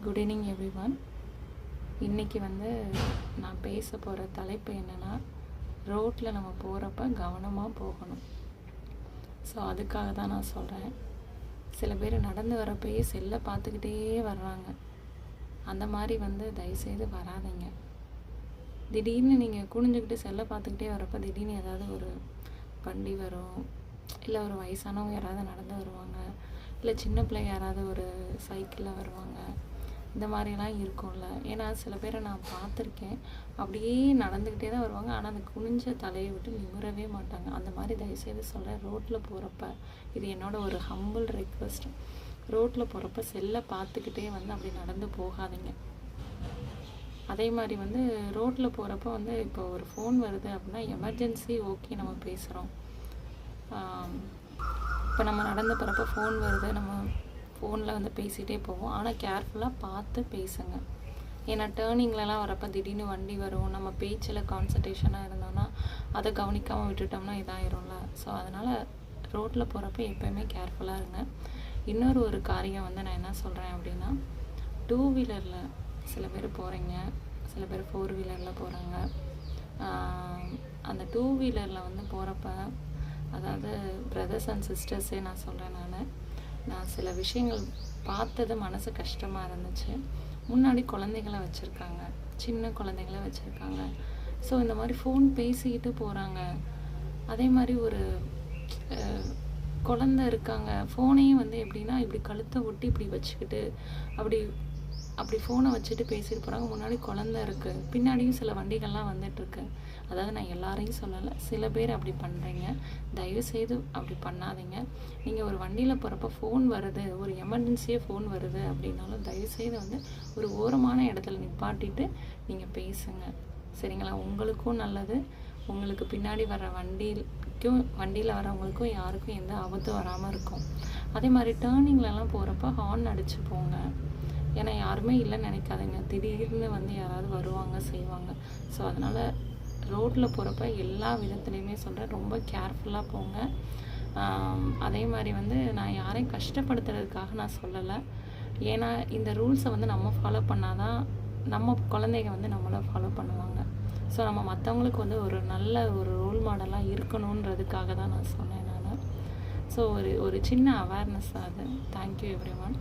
Good evening everyone. இன்றைக்கி நான் பேச போகிற தலைப்பு என்னென்னா, ரோட்டில் நம்ம போகிறப்ப கவனமாக போகணும். ஸோ அதுக்காக தான் நான் சொல்கிறேன். சில பேர் நடந்து வரப்பயே செல்லை பார்த்துக்கிட்டே வர்றாங்க. அந்த மாதிரி தயவுசெய்து வராதீங்க. திடீர்னு நீங்கள் குனிஞ்சுக்கிட்டு செல்லை பார்த்துக்கிட்டே வரப்போ திடீர்னு ஏதாவது ஒரு வண்டி வரும், இல்லை ஒரு வயசானவங்க யாராவது நடந்து வருவாங்க, இல்லை சின்ன பிள்ளைங்க யாராவது ஒரு சைக்கிளில் வருவாங்க. இந்த மாதிரிலாம் இருக்கும்ல. ஏன்னா சில பேரை நான் பார்த்துருக்கேன், அப்படியே நடந்துக்கிட்டே தான் வருவாங்க. ஆனால் அந்த குனிஞ்ச தலையை விட்டு நிமிரவே மாட்டாங்க. அந்த மாதிரி தயவுசெய்து சொல்கிறேன், ரோட்டில் போகிறப்ப இது என்னோட ஒரு ஹம்பிள் ரெக்வெஸ்ட். ரோட்டில் போகிறப்ப செல்லை பார்த்துக்கிட்டே அப்படி நடந்து போகாதீங்க. அதே மாதிரி ரோட்டில் போகிறப்ப இப்போ ஒரு ஃபோன் வருது அப்படின்னா எமர்ஜென்சி ஓகே நம்ம பேசுகிறோம். இப்போ நம்ம நடந்து போகிறப்ப ஃபோன் வருது, நம்ம ஃபோனில் பேசிகிட்டே போவோம். ஆனால் கேர்ஃபுல்லாக பார்த்து பேசுங்க. ஏன்னா டேர்னிங்லலாம் வரப்போ திடீர்னு வண்டி வரும், நம்ம பேச்சில் கான்சன்ட்ரேஷனாக இருந்தோம்னா அதை கவனிக்காமல் விட்டுட்டோம்னா இதாயிரும்ல. ஸோ அதனால் ரோட்டில் போகிறப்ப எப்போயுமே கேர்ஃபுல்லாக இருங்க. இன்னொரு ஒரு காரியம் நான் என்ன சொல்கிறேன் அப்படின்னா, 2 வீலரில் சில பேர் போகிறீங்க, சில பேர் 4 வீலரில் போகிறாங்க. அந்த 2 வீலரில் போகிறப்ப, அதாவது பிரதர்ஸ் அண்ட் சிஸ்டர்ஸே நான் சொல்கிறேன், நான் சில விஷயங்கள் பார்த்தது மனசு கஷ்டமாக இருந்துச்சு. முன்னாடி குழந்தைங்கள வச்சுருக்காங்க, சின்ன குழந்தைங்கள வச்சுருக்காங்க. ஸோ இந்த மாதிரி ஃபோன் பேசிக்கிட்டு போகிறாங்க. அதே மாதிரி ஒரு குழந்த இருக்காங்க, ஃபோனையும் எப்படின்னா இப்படி கழுத்தை ஒட்டி இப்படி வச்சுக்கிட்டு அப்படி ஃபோனை வச்சுட்டு பேசிட்டு போகிறாங்க. முன்னாடி குழந்த இருக்குது, பின்னாடியும் சில வண்டிகள்லாம் வந்துட்டுருக்கு. அதாவது நான் எல்லாரையும் சொல்லலை, சில பேர் அப்படி பண்ணுறீங்க. தயவுசெய்து அப்படி பண்ணாதீங்க. நீங்கள் ஒரு வண்டியில் போகிறப்ப ஃபோன் வருது, ஒரு எமர்ஜென்சியாக ஃபோன் வருது அப்படின்னாலும் தயவுசெய்து ஒரு ஓரமான இடத்துல நிப்பாட்டிட்டு நீங்கள் பேசுங்க, சரிங்களா? உங்களுக்கும் நல்லது, உங்களுக்கு பின்னாடி வர வண்டியில் வரவங்களுக்கும் யாருக்கும் எந்த ஆபத்தும் வராமல் இருக்கும். அதே மாதிரி டேர்னிங்லலாம் போகிறப்ப ஹார்ன் அடித்து போங்க. ஏன்னா யாருமே இல்லைன்னு நினைக்காதீங்க, திடீர்னு யாராவது வருவாங்க செய்வாங்க. ஸோ அதனால் ரோட்டில் போகிறப்ப எல்லா விதத்துலேயுமே சொல்கிறேன், ரொம்ப கேர்ஃபுல்லாக போங்க. அதே மாதிரி நான் யாரையும் கஷ்டப்படுத்துறதுக்காக நான் சொல்லலை. ஏன்னா இந்த ரூல்ஸை நம்ம ஃபாலோ பண்ணால் தான் நம்ம குழந்தைங்க நம்மளை ஃபாலோ பண்ணுவாங்க. ஸோ நம்ம மற்றவங்களுக்கு ஒரு நல்ல ஒரு ரோல் மாடலாக இருக்கணுன்றதுக்காக தான் நான் சொன்னேன். ஸோ ஒரு சின்ன அவேர்னஸ் தான் அது. Thank you everyone.